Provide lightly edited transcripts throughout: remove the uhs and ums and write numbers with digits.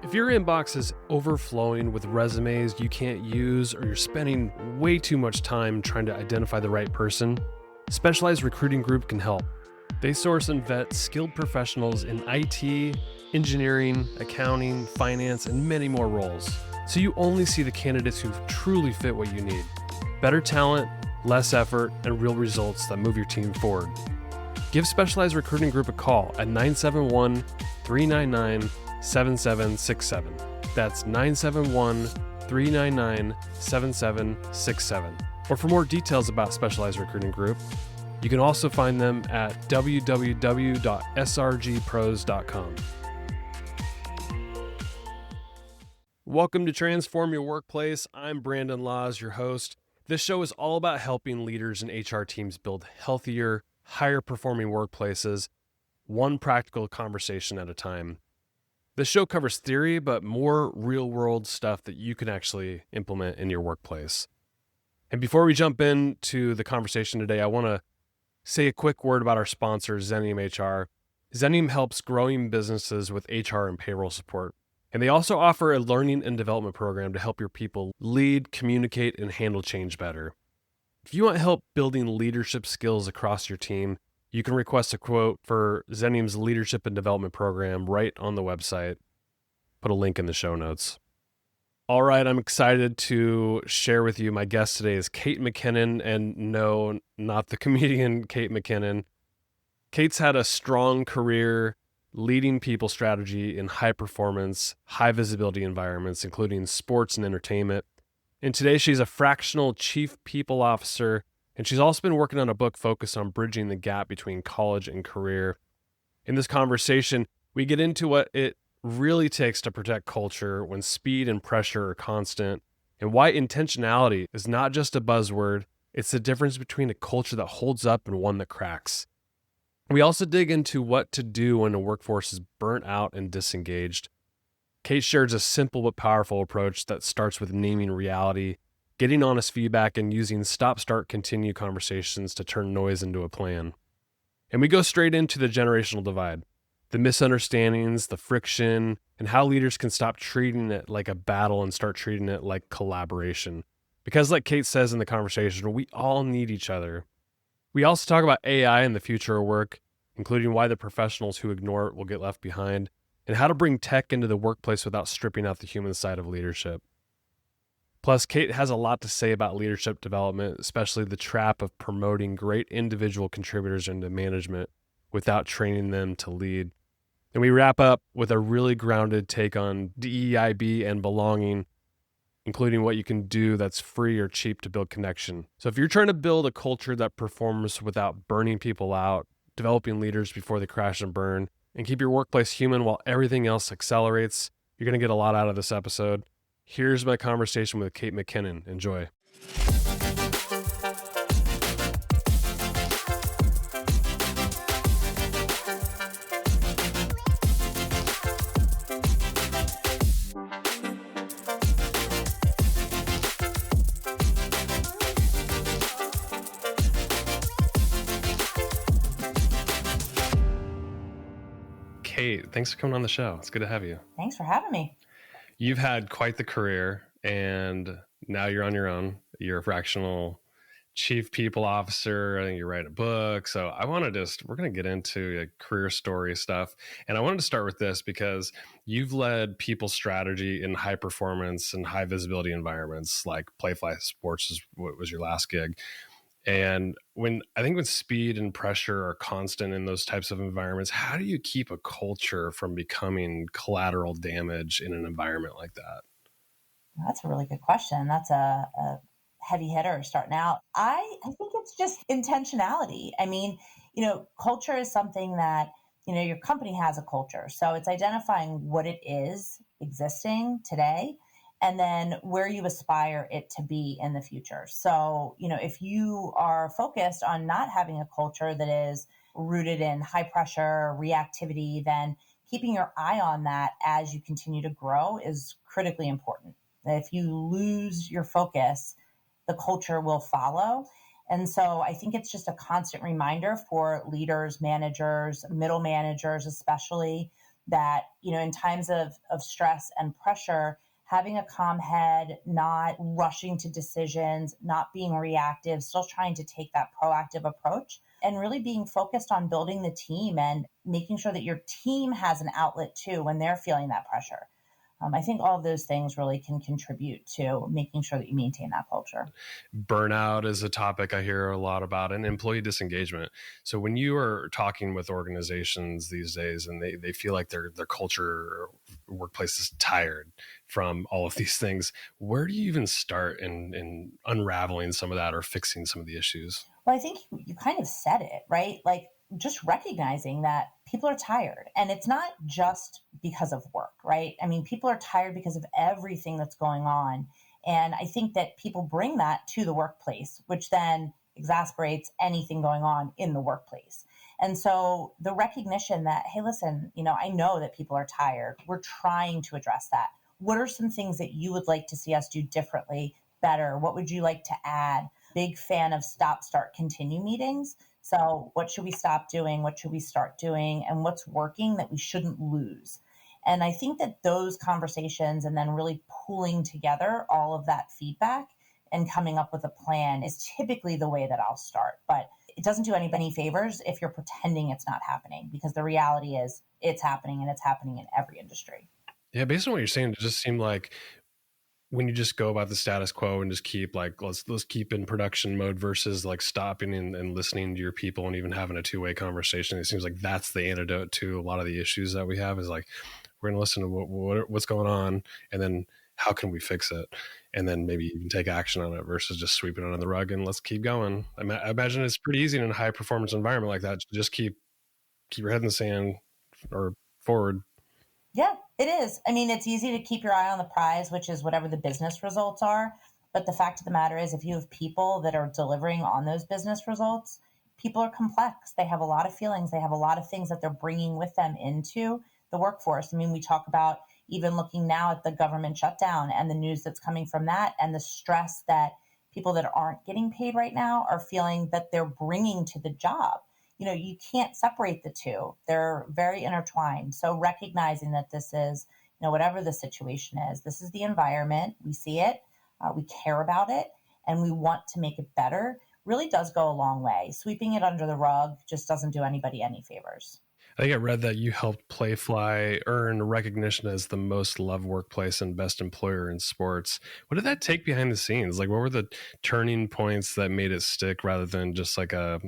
If your inbox is overflowing with resumes you can't use, or you're spending way too much time trying to identify the right person, Specialized Recruiting Group can help. They source and vet skilled professionals in IT, engineering, accounting, finance, and many more roles. So you only see the candidates who truly fit what you need. Better talent, less effort, and real results that move your team forward. Give Specialized Recruiting Group a call at 971-399-7767. That's 971-399-7767. Or for more details about Specialized Recruiting Group, you can also find them at www.srgpros.com. Welcome to Transform Your Workplace. I'm Brandon Laws, your host. This show is all about helping leaders and HR teams build healthier, higher performing workplaces, one practical conversation at a time. This show covers theory, but more real world stuff that you can actually implement in your workplace. And before we jump into the conversation today, I want to say a quick word about our sponsor, Xenium HR. Xenium helps growing businesses with HR and payroll support. And they also offer a learning and development program to help your people lead, communicate, and handle change better. If you want help building leadership skills across your team, you can request a quote for Xenium's leadership and development program right on the website. Put a link in the show notes. All right, I'm excited to share with you. My guest today is Kate McKinnon, and no, not the comedian Kate McKinnon. Kate's had a strong career leading people strategy in high performance, high visibility environments, including sports and entertainment. And today she's a fractional chief people officer, and she's also been working on a book focused on bridging the gap between college and career. In this conversation, we get into what it really takes to protect culture when speed and pressure are constant, and why intentionality is not just a buzzword, it's the difference between a culture that holds up and one that cracks. We also dig into what to do when a workforce is burnt out and disengaged. Kate shares a simple but powerful approach that starts with naming reality, getting honest feedback, and using stop-start-continue conversations to turn noise into a plan. And we go straight into the generational divide, the misunderstandings, the friction, and how leaders can stop treating it like a battle and start treating it like collaboration. Because like Kate says in the conversation, we all need each other. We also talk about AI and the future of work, including why the professionals who ignore it will get left behind, and how to bring tech into the workplace without stripping out the human side of leadership. Plus, Kate has a lot to say about leadership development, especially the trap of promoting great individual contributors into management without training them to lead. And we wrap up with a really grounded take on DEIB and belonging, including what you can do that's free or cheap to build connection. So if you're trying to build a culture that performs without burning people out, developing leaders before they crash and burn, and keep your workplace human while everything else accelerates, you're going to get a lot out of this episode. Here's my conversation with Kate McKinnon. Enjoy. Kate, thanks for coming on the show. It's good to have you. Thanks for having me. You've had quite the career, and now you're on your own. You're a fractional chief people officer. I think you write a book. So we're going to get into career story stuff. And I wanted to start with this because you've led people strategy in high performance and high visibility environments like Playfly Sports was your last gig. And when speed and pressure are constant in those types of environments, how do you keep a culture from becoming collateral damage in an environment like that? That's a really good question. That's a heavy hitter starting out. I think it's just intentionality. I mean, culture is something that, your company has a culture. So it's identifying what it is existing today, and then where you aspire it to be in the future. So, if you are focused on not having a culture that is rooted in high pressure reactivity, then keeping your eye on that as you continue to grow is critically important. If you lose your focus, the culture will follow. And so I think it's just a constant reminder for leaders, managers, middle managers, especially, that, in times of stress and pressure, having a calm head, not rushing to decisions, not being reactive, still trying to take that proactive approach, and really being focused on building the team and making sure that your team has an outlet too when they're feeling that pressure. I think all of those things really can contribute to making sure that you maintain that culture. Burnout is a topic I hear a lot about, and employee disengagement. So when you are talking with organizations these days and they feel like their culture or workplace is tired from all of these things, where do you even start in unraveling some of that or fixing some of the issues? Well, I think you kind of said it, right? Like just recognizing that people are tired, and it's not just because of work, right? I mean, people are tired because of everything that's going on. And I think that people bring that to the workplace, which then exasperates anything going on in the workplace. And so the recognition that, hey, listen, I know that people are tired. We're trying to address that. What are some things that you would like to see us do differently, better? What would you like to add? Big fan of stop, start, continue meetings. So what should we stop doing? What should we start doing? And what's working that we shouldn't lose? And I think that those conversations and then really pulling together all of that feedback and coming up with a plan is typically the way that I'll start. But it doesn't do anybody favors if you're pretending it's not happening, because the reality is it's happening, and it's happening in every industry. Yeah, based on what you're saying, it just seemed like when you just go about the status quo and just keep like, let's keep in production mode versus like stopping and listening to your people and even having a two-way conversation, it seems like that's the antidote to a lot of the issues that we have, is like, we're going to listen to what's going on, and then how can we fix it, and then maybe even take action on it versus just sweeping it under the rug and let's keep going. I imagine it's pretty easy in a high performance environment like that to just keep your head in the sand or forward. Yeah, it is. I mean, it's easy to keep your eye on the prize, which is whatever the business results are. But the fact of the matter is, if you have people that are delivering on those business results, people are complex. They have a lot of feelings. They have a lot of things that they're bringing with them into the workforce. I mean, we talk about even looking now at the government shutdown and the news that's coming from that, and the stress that people that aren't getting paid right now are feeling that they're bringing to the job. You can't separate the two. They're very intertwined. So recognizing that this is, whatever the situation is, this is the environment. We see it, we care about it, and we want to make it better really does go a long way. Sweeping it under the rug just doesn't do anybody any favors. I think I read that you helped Playfly earn recognition as the most loved workplace and best employer in sports. What did that take behind the scenes? Like, what were the turning points that made it stick rather than just like a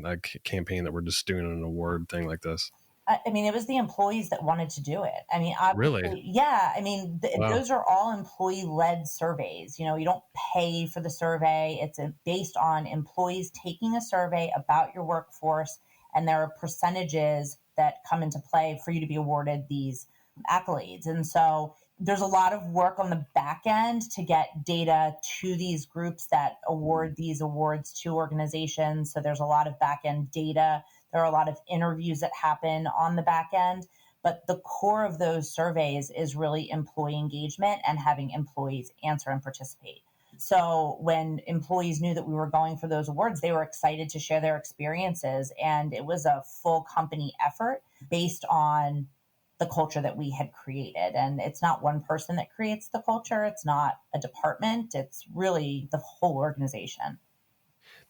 campaign that we're just doing an award thing like this? I mean, it was the employees that wanted to do it. I mean, obviously, Really? yeah. I mean, Wow. those are all employee-led surveys. You don't pay for the survey. It's based on employees taking a survey about your workforce, and there are percentages that come into play for you to be awarded these accolades. And so there's a lot of work on the back end to get data to these groups that award these awards to organizations. So there's a lot of back end data. There are a lot of interviews that happen on the back end. But the core of those surveys is really employee engagement and having employees answer and participate. So when employees knew that we were going for those awards, they were excited to share their experiences. And it was a full company effort based on the culture that we had created. And it's not one person that creates the culture. It's not a department. It's really the whole organization.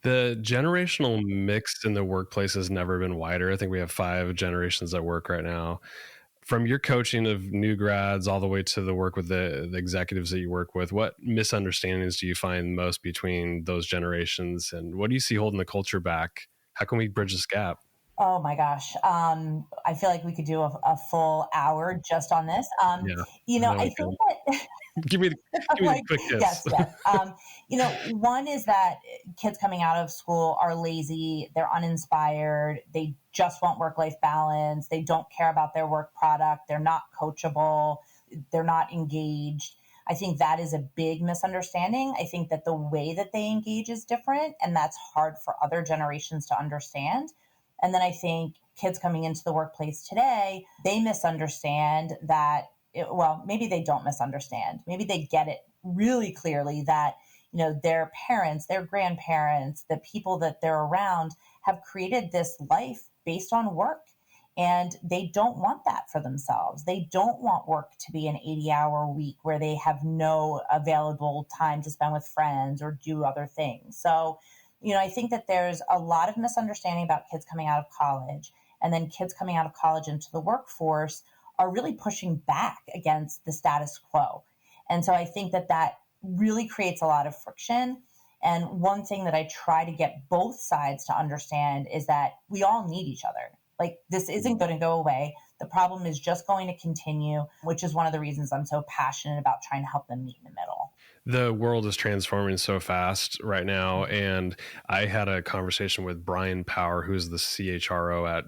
The generational mix in the workplace has never been wider. I think we have 5 generations at work right now. From your coaching of new grads all the way to the work with the executives that you work with, what misunderstandings do you find most between those generations, and what do you see holding the culture back? How can we bridge this gap? Oh my gosh. I feel like we could do a full hour just on this. Yeah, I think that give me the quick yes, tips. yes. One is that kids coming out of school are lazy, they're uninspired, they just want work-life balance, they don't care about their work product, they're not coachable, they're not engaged. I think that is a big misunderstanding. I think that the way that they engage is different, and that's hard for other generations to understand. And then I think kids coming into the workplace today, they misunderstand that, maybe they don't misunderstand. Maybe they get it really clearly that, their parents, their grandparents, the people that they're around have created this life based on work. And they don't want that for themselves. They don't want work to be an 80-hour week where they have no available time to spend with friends or do other things. So, I think that there's a lot of misunderstanding about kids coming out of college, and then kids coming out of college into the workforce are really pushing back against the status quo. And so I think that that really creates a lot of friction. And one thing that I try to get both sides to understand is that we all need each other. Like, this isn't going to go away. The problem is just going to continue, which is one of the reasons I'm so passionate about trying to help them meet in the middle. The world is transforming so fast right now. And I had a conversation with Brian Power, who's the CHRO at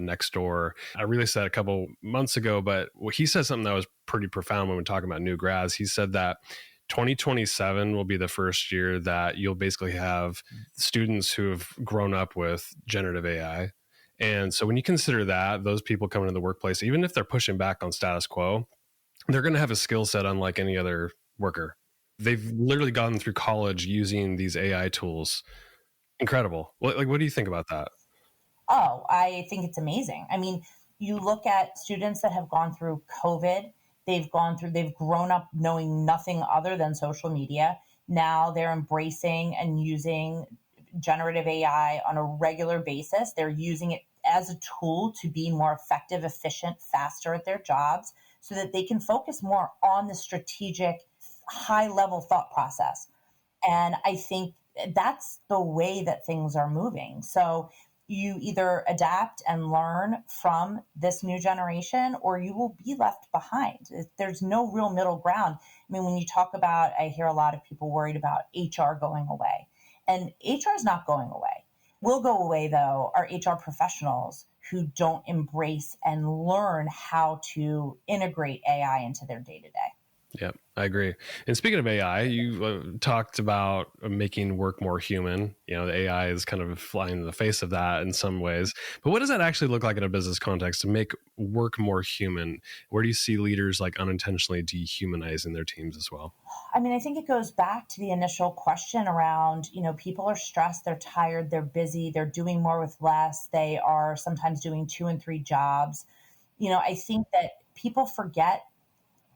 Nextdoor. I released that a couple months ago, but he said something that was pretty profound when we're talking about new grads. He said that 2027 will be the first year that you'll basically have students who have grown up with generative AI. And so when you consider that, those people coming into the workplace, even if they're pushing back on status quo, they're going to have a skill set unlike any other worker. They've literally gone through college using these AI tools. Incredible. What do you think about that? Oh, I think it's amazing. I mean, you look at students that have gone through COVID, they've grown up knowing nothing other than social media. Now they're embracing and using generative AI on a regular basis. They're using it as a tool to be more effective, efficient, faster at their jobs so that they can focus more on the strategic, high level thought process. And I think that's the way that things are moving. So you either adapt and learn from this new generation, or you will be left behind. There's no real middle ground. I mean, when you talk about, I hear a lot of people worried about HR going away. And HR is not going away. Will go away, though, are HR professionals who don't embrace and learn how to integrate AI into their day-to-day. Yeah, I agree. And speaking of AI, you talked about making work more human. The AI is kind of flying in the face of that in some ways. But what does that actually look like in a business context to make work more human? Where do you see leaders like unintentionally dehumanizing their teams as well? I mean, I think it goes back to the initial question around, people are stressed, they're tired, they're busy, they're doing more with less. They are sometimes doing 2 and 3 jobs. I think that people forget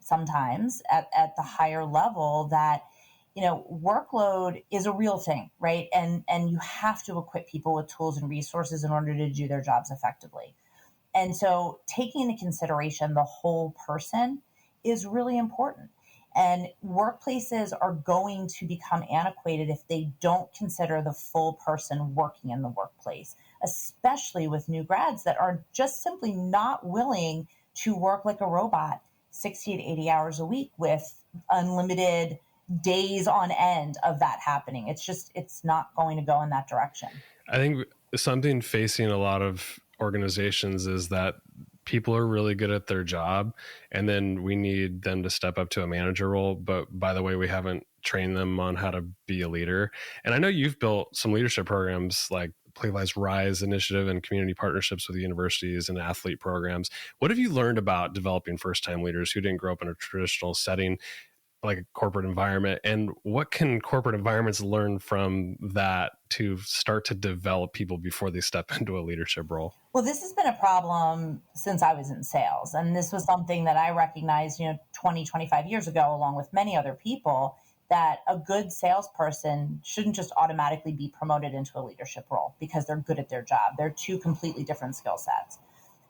sometimes at the higher level that, workload is a real thing, right? And you have to equip people with tools and resources in order to do their jobs effectively. And so taking into consideration the whole person is really important. And workplaces are going to become antiquated if they don't consider the full person working in the workplace, especially with new grads that are just simply not willing to work like a robot 60 to 80 hours a week with unlimited days on end of that happening. It's not going to go in that direction. I think something facing a lot of organizations is that people are really good at their job, and then we need them to step up to a manager role. But by the way, we haven't trained them on how to be a leader. And I know you've built some leadership programs like Playful's Rise initiative and community partnerships with universities and athlete programs. What have you learned about developing first-time leaders who didn't grow up in a traditional setting like a corporate environment, and what can corporate environments learn from that to start to develop people before they step into a leadership role? Well, this has been a problem since I was in sales. And this was something that I recognized, 20, 25 years ago, along with many other people, that a good salesperson shouldn't just automatically be promoted into a leadership role because they're good at their job. They're two completely different skill sets.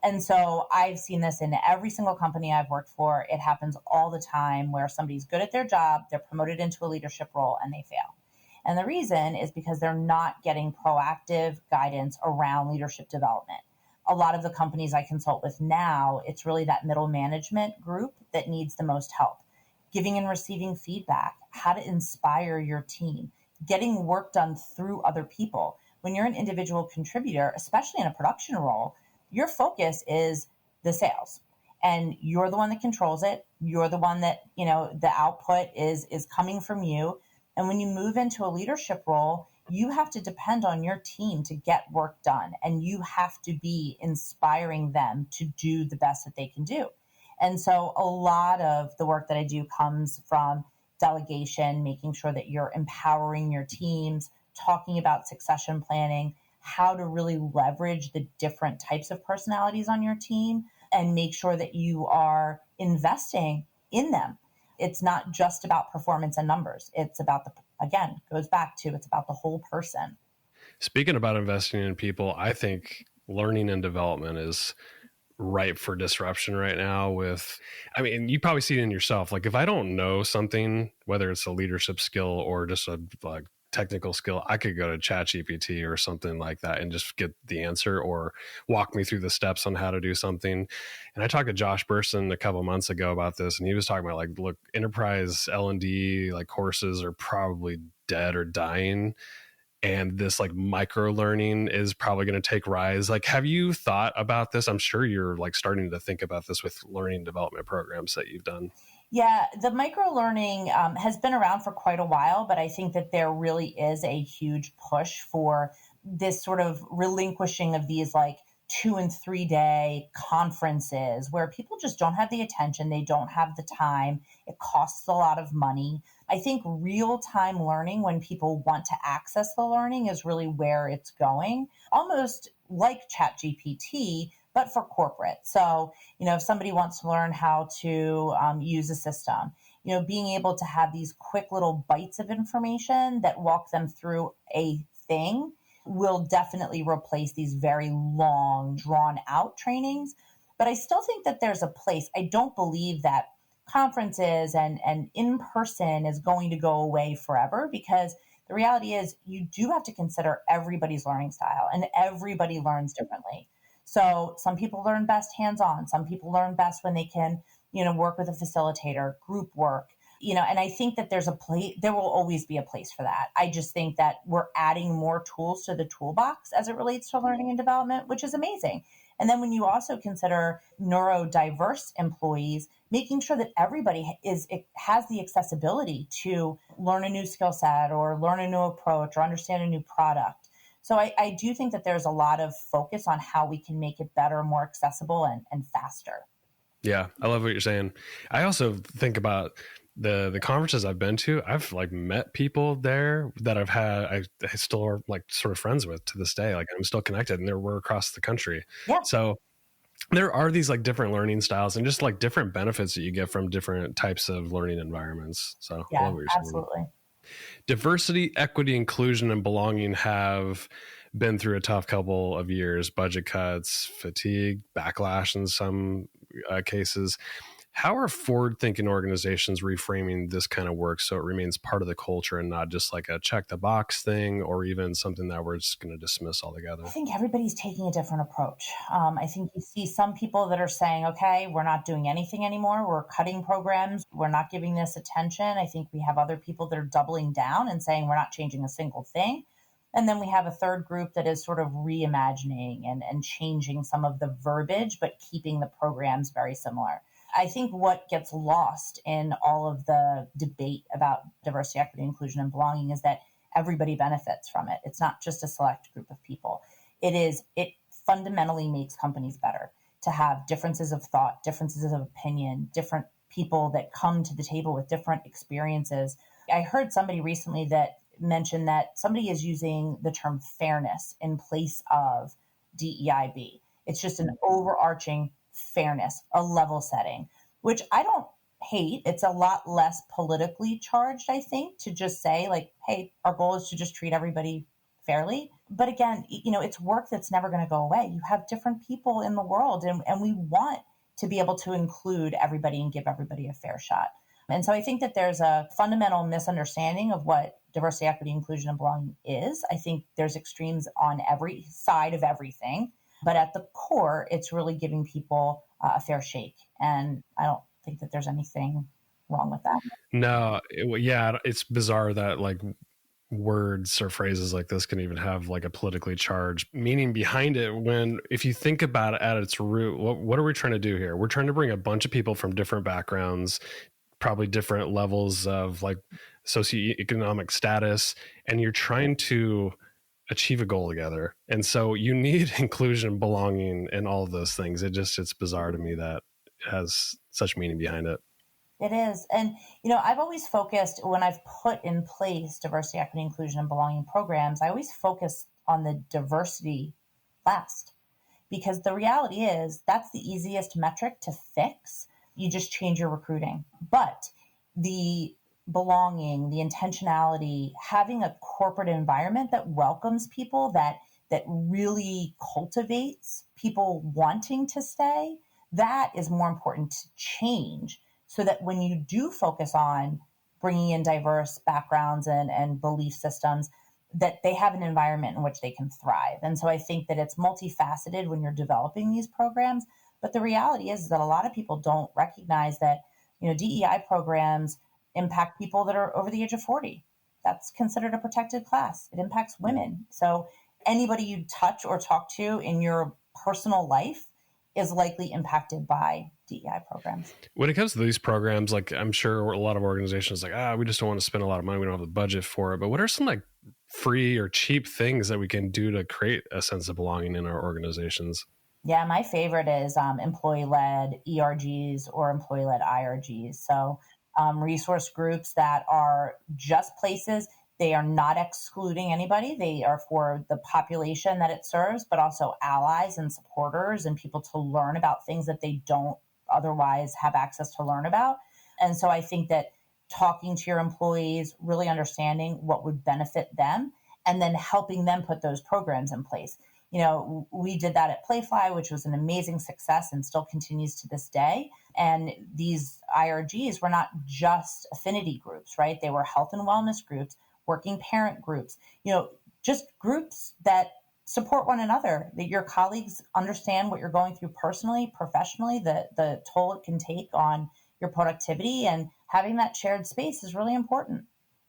And so I've seen this in every single company I've worked for. It happens all the time where somebody's good at their job, they're promoted into a leadership role, and they fail. And the reason is because they're not getting proactive guidance around leadership development. A lot of the companies I consult with now, it's really that middle management group that needs the most help. Giving and receiving feedback, how to inspire your team, getting work done through other people. When you're an individual contributor, especially in a production role, your focus is the sales, and you're the one that controls it. You're the one that, the output is coming from you. And when you move into a leadership role, you have to depend on your team to get work done, and you have to be inspiring them to do the best that they can do. And so a lot of the work that I do comes from delegation, making sure that you're empowering your teams, talking about succession planning, how to really leverage the different types of personalities on your team and make sure that you are investing in them. It's not just about performance and numbers. It's about again, goes back to, it's about the whole person. Speaking about investing in people, I think learning and development is ripe for disruption right now you probably see it in yourself. Like if I don't know something, whether it's a leadership skill or just a like technical skill, I could go to ChatGPT or something like that and just get the answer or walk me through the steps on how to do something. And I talked to Josh Burson a couple months ago about this, and he was talking about like, look, enterprise L&D like courses are probably dead or dying. And this like micro learning is probably going to take rise. Like, have you thought about this? I'm sure you're like starting to think about this with learning development programs that you've done. Yeah, the micro learning has been around for quite a while, but I think that there really is a huge push for this sort of relinquishing of these like 2 and 3 day conferences where people just don't have the attention, they don't have the time, it costs a lot of money. I think real time learning, when people want to access the learning, is really where it's going, almost like ChatGPT, but for corporate. So, if somebody wants to learn how to use a system, being able to have these quick little bites of information that walk them through a thing will definitely replace these very long, drawn out trainings. But I still think that there's a place. I don't believe that conferences and in person is going to go away forever, because the reality is you do have to consider everybody's learning style and everybody learns differently. So some people learn best hands-on. Some people learn best when they can, work with a facilitator, group work, and I think that there's a place, there will always be a place for that. I just think that we're adding more tools to the toolbox as it relates to learning and development, which is amazing. And then when you also consider neurodiverse employees, making sure that everybody has the accessibility to learn a new skill set or learn a new approach or understand a new product. So I do think that there's a lot of focus on how we can make it better, more accessible, and faster. Yeah, I love what you're saying. I also think about the conferences I've been to. I've like met people there that I still are like sort of friends with to this day. Like I'm still connected, and we're across the country. Yeah. So there are these like different learning styles and just like different benefits that you get from different types of learning environments. So I Yeah, love what you're saying. absolutely. Diversity, equity, inclusion, and belonging have been through a tough couple of years. Budget cuts, fatigue, backlash in some cases. How are forward-thinking organizations reframing this kind of work so it remains part of the culture and not just like a check-the-box thing or even something that we're just going to dismiss altogether? I think everybody's taking a different approach. I think you see some people that are saying, okay, we're not doing anything anymore. We're cutting programs. We're not giving this attention. I think we have other people that are doubling down and saying we're not changing a single thing. And then we have a third group that is sort of reimagining and changing some of the verbiage, but keeping the programs very similar. I think what gets lost in all of the debate about diversity, equity, inclusion, and belonging is that everybody benefits from it. It's not just a select group of people. It fundamentally makes companies better to have differences of thought, differences of opinion, different people that come to the table with different experiences. I heard somebody recently that mentioned that somebody is using the term fairness in place of DEIB. It's just an overarching fairness, a level setting, which I don't hate. It's a lot less politically charged, I think, to just say like, hey, our goal is to just treat everybody fairly. But again, it's work that's never going to go away. You have different people in the world, and we want to be able to include everybody and give everybody a fair shot. And so I think that there's a fundamental misunderstanding of what diversity, equity, inclusion, and belonging is. I think there's extremes on every side of everything. But at the core, it's really giving people a fair shake. And I don't think that there's anything wrong with that. No, it's bizarre that like words or phrases like this can even have like a politically charged meaning behind it, when if you think about it at its root, what are we trying to do here? We're trying to bring a bunch of people from different backgrounds, probably different levels of like socioeconomic status, and you're trying to achieve a goal together. And so you need inclusion, belonging, and all of those things. It's bizarre to me that it has such meaning behind it. It is. And, I've always focused when I've put in place diversity, equity, inclusion, and belonging programs, I always focus on the diversity last. Because the reality is that's the easiest metric to fix. You just change your recruiting. But the belonging, the intentionality, having a corporate environment that welcomes people, that really cultivates people wanting to stay, that is more important to change, so that when you do focus on bringing in diverse backgrounds and belief systems, that they have an environment in which they can thrive. And so I think that it's multifaceted when you're developing these programs. But the reality is that a lot of people don't recognize that, DEI programs impact people that are over the age of 40. That's considered a protected class. It impacts women. So anybody you touch or talk to in your personal life is likely impacted by DEI programs. When it comes to these programs, like I'm sure a lot of organizations we just don't want to spend a lot of money. We don't have the budget for it. But what are some like free or cheap things that we can do to create a sense of belonging in our organizations? Yeah, my favorite is employee-led ERGs or employee-led IRGs. So resource groups that are just places. They are not excluding anybody. They are for the population that it serves, but also allies and supporters and people to learn about things that they don't otherwise have access to learn about. And so I think that talking to your employees, really understanding what would benefit them, and then helping them put those programs in place. We did that at Playfly, which was an amazing success and still continues to this day. And these IRGs were not just affinity groups, right? They were health and wellness groups, working parent groups, just groups that support one another, that your colleagues understand what you're going through personally, professionally, the toll it can take on your productivity, and having that shared space is really important.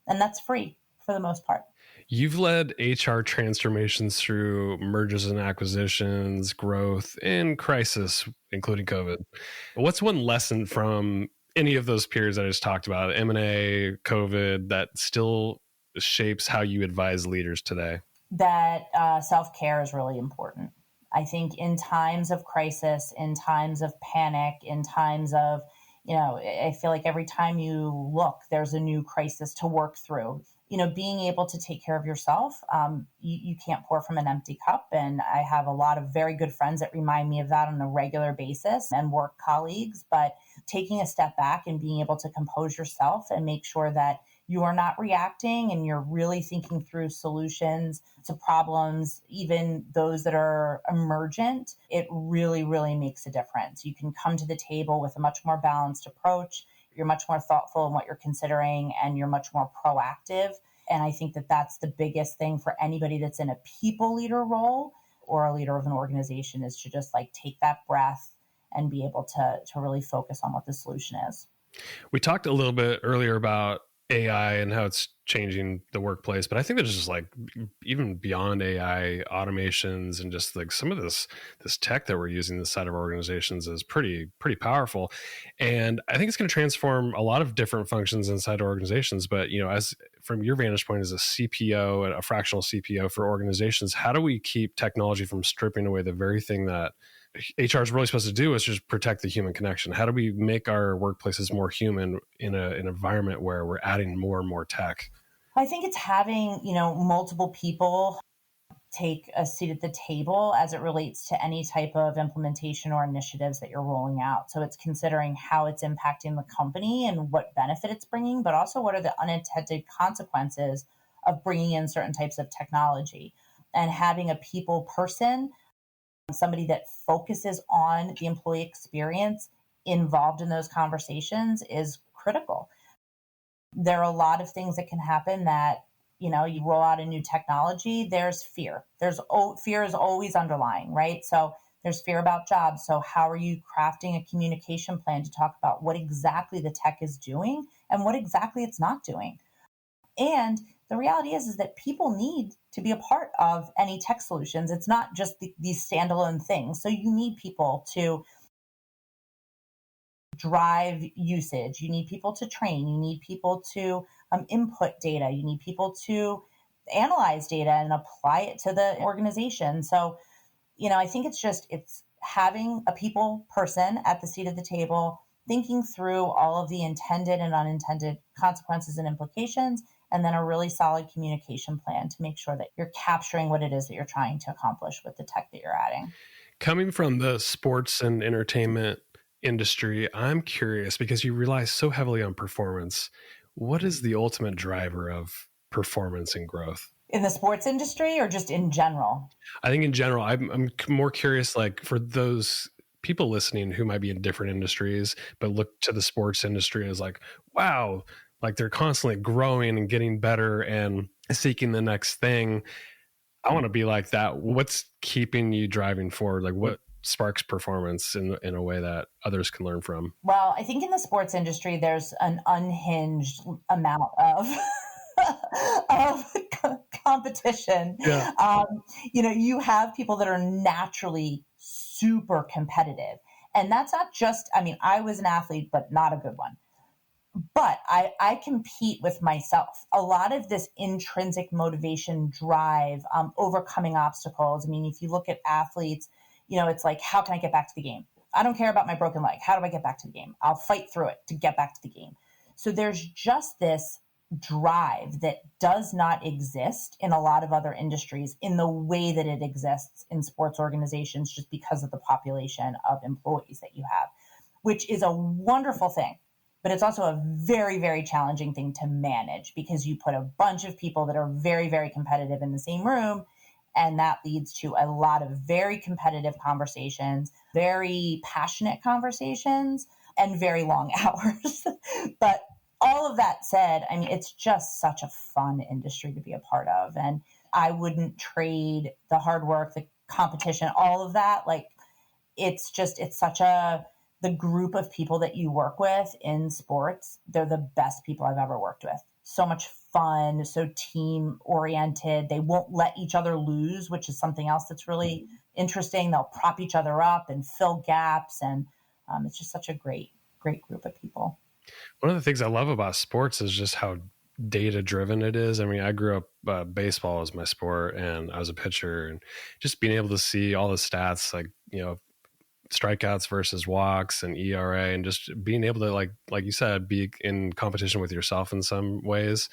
And that's free for the most part. You've led HR transformations through mergers and acquisitions, growth, and crisis, including COVID. What's one lesson from any of those periods that I just talked about, M&A, COVID, that still shapes how you advise leaders today? That self-care is really important. I think in times of crisis, in times of panic, in times of, I feel like every time you look, there's a new crisis to work through. Being able to take care of yourself, you can't pour from an empty cup. And I have a lot of very good friends that remind me of that on a regular basis, and work colleagues. But taking a step back and being able to compose yourself and make sure that you are not reacting and you're really thinking through solutions to problems, even those that are emergent, it really, really makes a difference. You can come to the table with a much more balanced approach. You're much more thoughtful in what you're considering, and you're much more proactive. And I think that that's the biggest thing for anybody that's in a people leader role or a leader of an organization, is to just take that breath and be able to really focus on what the solution is. We talked a little bit earlier about AI and how it's changing the workplace, but I think there's just even beyond AI, automations and just some of this tech that we're using this side of our organizations is pretty powerful. And I think it's going to transform a lot of different functions inside organizations. But as from your vantage point as a CPO and a fractional CPO for organizations, how do we keep technology from stripping away the very thing that HR is really supposed to do, is just protect the human connection? How do we make our workplaces more human in an environment where we're adding more and more tech? I think it's having, multiple people take a seat at the table as it relates to any type of implementation or initiatives that you're rolling out. So it's considering how it's impacting the company and what benefit it's bringing, but also what are the unintended consequences of bringing in certain types of technology. And having a people person, somebody that focuses on the employee experience involved in those conversations, is critical. There are a lot of things that can happen that, you roll out a new technology, there's fear. Fear is always underlying, right? So there's fear about jobs. So how are you crafting a communication plan to talk about what exactly the tech is doing and what exactly it's not doing? And the reality is that people need to be a part of any tech solutions. It's not just these standalone things. So you need people to drive usage. You need people to train. You need people to input data. You need people to analyze data and apply it to the organization. So, I think it's having a people person at the seat of the table, thinking through all of the intended and unintended consequences and implications, and then a really solid communication plan to make sure that you're capturing what it is that you're trying to accomplish with the tech that you're adding. Coming from the sports and entertainment industry, I'm curious because you rely so heavily on performance. What is the ultimate driver of performance and growth? In the sports industry or just in general? I think in general, I'm more curious, like for those people listening who might be in different industries, but look to the sports industry as like, wow, like they're constantly growing and getting better and seeking the next thing. I want to be like that. What's keeping you driving forward? Like what sparks performance in a way that others can learn from? Well, I think in the sports industry, there's an unhinged amount of of competition. Yeah. You have people that are naturally super competitive. And that's not just, I mean, I was an athlete, but not a good one. But I compete with myself. A lot of this intrinsic motivation drive, overcoming obstacles. I mean, if you look at athletes, it's like, how can I get back to the game? I don't care about my broken leg. How do I get back to the game? I'll fight through it to get back to the game. So there's just this drive that does not exist in a lot of other industries in the way that it exists in sports organizations, just because of the population of employees that you have, which is a wonderful thing. But it's also a very, very challenging thing to manage because you put a bunch of people that are very, very competitive in the same room. And that leads to a lot of very competitive conversations, very passionate conversations, and very long hours. But all of that said, I mean, it's just such a fun industry to be a part of. And I wouldn't trade the hard work, the competition, all of that. Like, it's the group of people that you work with in sports, they're the best people I've ever worked with. So much fun, so team oriented. They won't let each other lose, which is something else that's really interesting. They'll prop each other up and fill gaps. And it's just such a great, great group of people. One of the things I love about sports is just how data driven it is. I mean, I grew up, baseball was my sport and I was a pitcher, and just being able to see all the stats, like, strikeouts versus walks and ERA, and just being able to, like you said, be in competition with yourself in some ways,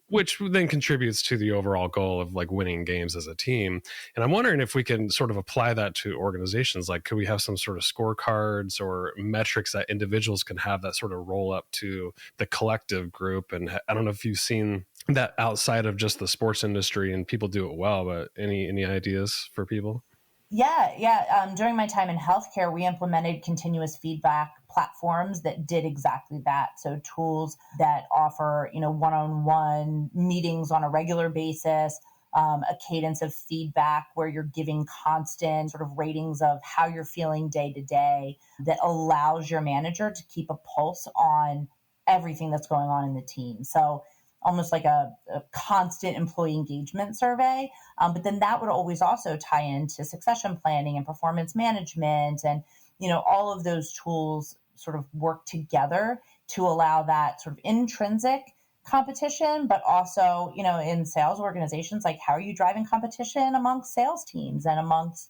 which then contributes to the overall goal of like winning games as a team. And I'm wondering if we can sort of apply that to organizations. Like, could we have some sort of scorecards or metrics that individuals can have that sort of roll up to the collective group? And I don't know if you've seen that outside of just the sports industry and people do it well, but any ideas for people? Yeah. During my time in healthcare, we implemented continuous feedback platforms that did exactly that. So tools that offer, one-on-one meetings on a regular basis, a cadence of feedback where you're giving constant sort of ratings of how you're feeling day to day, that allows your manager to keep a pulse on everything that's going on in the team. So almost like a constant employee engagement survey. But then that would always also tie into succession planning and performance management. And, all of those tools sort of work together to allow that sort of intrinsic competition, but also, in sales organizations, like how are you driving competition amongst sales teams and amongst,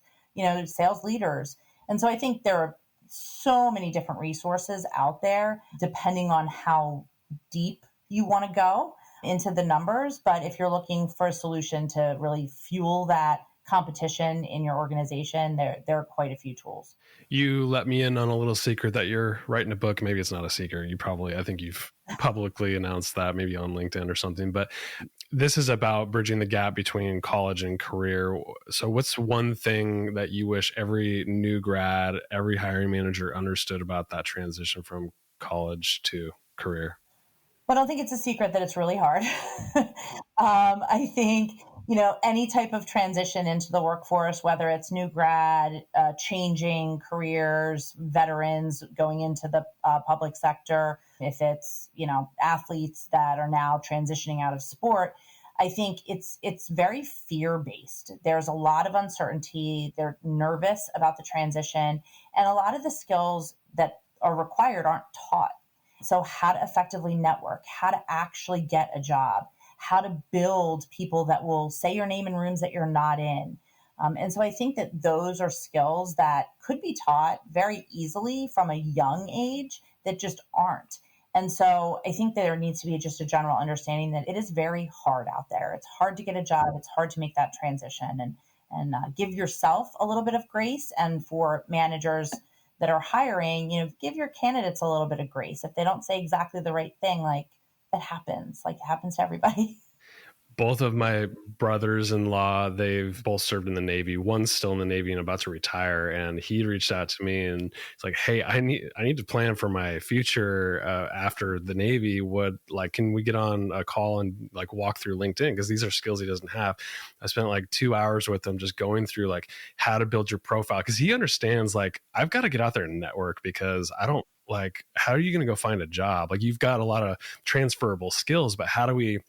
sales leaders? And so I think there are so many different resources out there, depending on how deep you want to go into the numbers. But if you're looking for a solution to really fuel that competition in your organization, there are quite a few tools. You let me in on a little secret that you're writing a book. Maybe it's not a secret. I think you've publicly announced that, maybe on LinkedIn or something, but this is about bridging the gap between college and career. So what's one thing that you wish every new grad, every hiring manager understood about that transition from college to career? But I don't think it's a secret that it's really hard. I think, any type of transition into the workforce, whether it's new grad, changing careers, veterans going into the public sector, if it's, athletes that are now transitioning out of sport, I think it's very fear-based. There's a lot of uncertainty. They're nervous about the transition, and a lot of the skills that are required aren't taught. So how to effectively network, how to actually get a job, how to build people that will say your name in rooms that you're not in. And so I think that those are skills that could be taught very easily from a young age that just aren't. And so I think there needs to be just a general understanding that it is very hard out there. It's hard to get a job. It's hard to make that transition, and give yourself a little bit of grace. And for managers that are hiring, give your candidates a little bit of grace. If they don't say exactly the right thing, like it happens to everybody. Both of my brothers-in-law, they've both served in the Navy. One's still in the Navy and about to retire. And he reached out to me and it's like, hey, I need to plan for my future after the Navy. Can we get on a call and like walk through LinkedIn? Because these are skills he doesn't have. I spent like 2 hours with him just going through like how to build your profile. Because he understands like, I've got to get out there and network because I don't like, how are you going to go find a job? Like you've got a lot of transferable skills, but how do we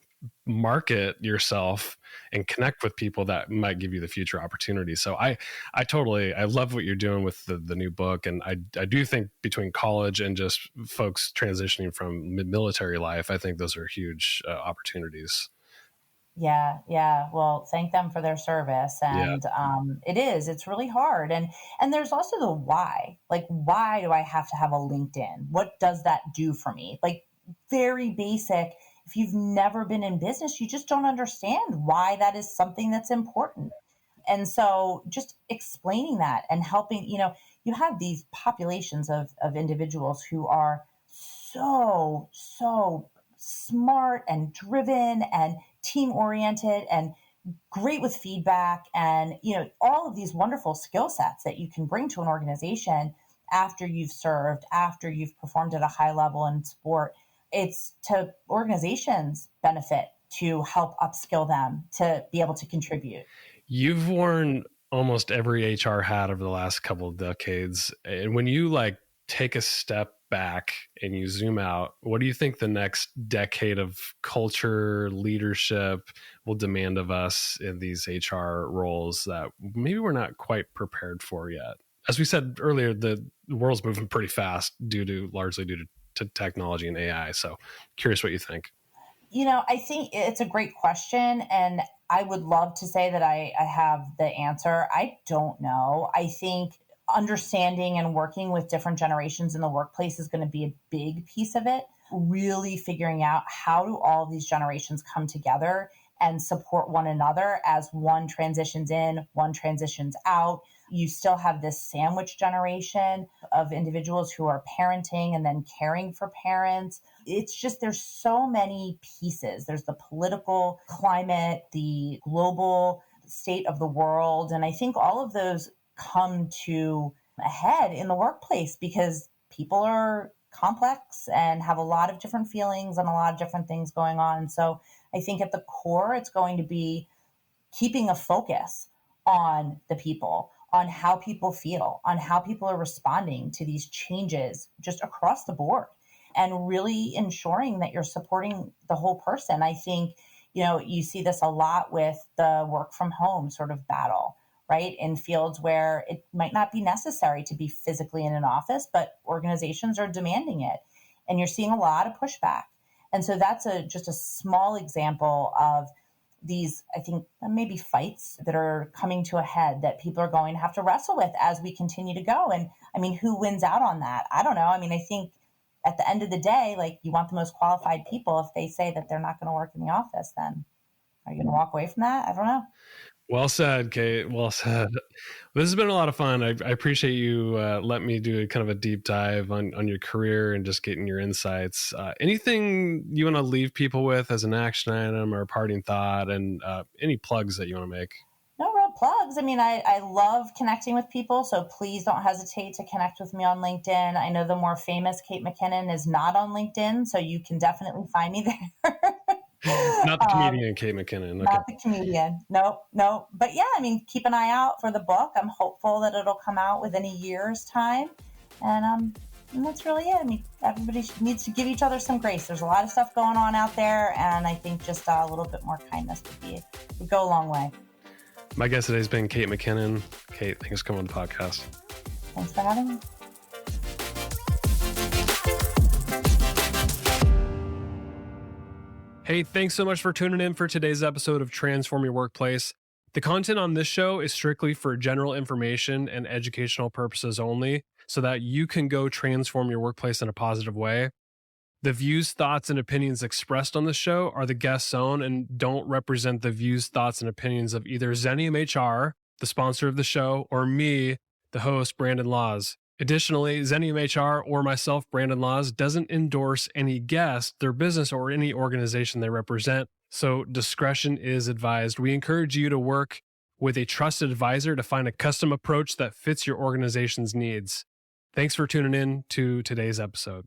market yourself and connect with people that might give you the future opportunity? So I love what you're doing with the new book. And I do think between college and just folks transitioning from military life, I think those are huge opportunities. Yeah. Yeah. Well, thank them for their service. And it's really hard. And there's also the why. Like, why do I have to have a LinkedIn? What does that do for me? Like, very basic. If you've never been in business, you just don't understand why that is something that's important. And so just explaining that and helping, you have these populations of individuals who are so smart and driven and team oriented and great with feedback and, all of these wonderful skill sets that you can bring to an organization after you've served, after you've performed at a high level in sport. It's to organizations' benefit to help upskill them to be able to contribute. You've worn almost every HR hat over the last couple of decades. And when you like take a step back and you zoom out, what do you think the next decade of culture, leadership will demand of us in these HR roles that maybe we're not quite prepared for yet? As we said earlier, the world's moving pretty fast largely due to technology and AI. So curious what you think. I think it's a great question. And I would love to say that I have the answer. I don't know. I think understanding and working with different generations in the workplace is going to be a big piece of it. Really figuring out how do all these generations come together and support one another as one transitions in, one transitions out. You still have this sandwich generation of individuals who are parenting and then caring for parents. It's just, there's so many pieces. There's the political climate, the global state of the world. And I think all of those come to a head in the workplace because people are complex and have a lot of different feelings and a lot of different things going on. And so I think at the core, it's going to be keeping a focus on the people, on how people feel, on how people are responding to these changes just across the board, and really ensuring that you're supporting the whole person. I think, you see this a lot with the work from home sort of battle, right? In fields where it might not be necessary to be physically in an office, but organizations are demanding it. And you're seeing a lot of pushback. And so that's just a small example of these, I think, maybe fights that are coming to a head that people are going to have to wrestle with as we continue to go. And I mean, who wins out on that? I don't know. I mean, I think at the end of the day, like, you want the most qualified people. If they say that they're not going to work in the office, then are you going to walk away from that? I don't know. Well said, Kate. Well said. This has been a lot of fun. I appreciate you letting me do kind of a deep dive on your career and just getting your insights. Anything you want to leave people with as an action item or a parting thought, and any plugs that you want to make? No real plugs. I mean, I love connecting with people, so please don't hesitate to connect with me on LinkedIn. I know the more famous Kate McKinnon is not on LinkedIn, so you can definitely find me there. Not the comedian Kate McKinnon. Okay. Not the comedian. No. But yeah, I mean, keep an eye out for the book. I'm hopeful that it'll come out within a year's time. And that's really it. I mean, everybody needs to give each other some grace. There's a lot of stuff going on out there. And I think just a little bit more kindness would go a long way. My guest today has been Kate McKinnon. Kate, thanks for coming on the podcast. Thanks for having me. Hey, thanks so much for tuning in for today's episode of Transform Your Workplace. The content on this show is strictly for general information and educational purposes only, so that you can go transform your workplace in a positive way. The views, thoughts, and opinions expressed on the show are the guest's own and don't represent the views, thoughts, and opinions of either Xenium HR, the sponsor of the show, or me, the host, Brandon Laws. Additionally, Xenium HR or myself, Brandon Laws, doesn't endorse any guest, their business, or any organization they represent, so discretion is advised. We encourage you to work with a trusted advisor to find a custom approach that fits your organization's needs. Thanks for tuning in to today's episode.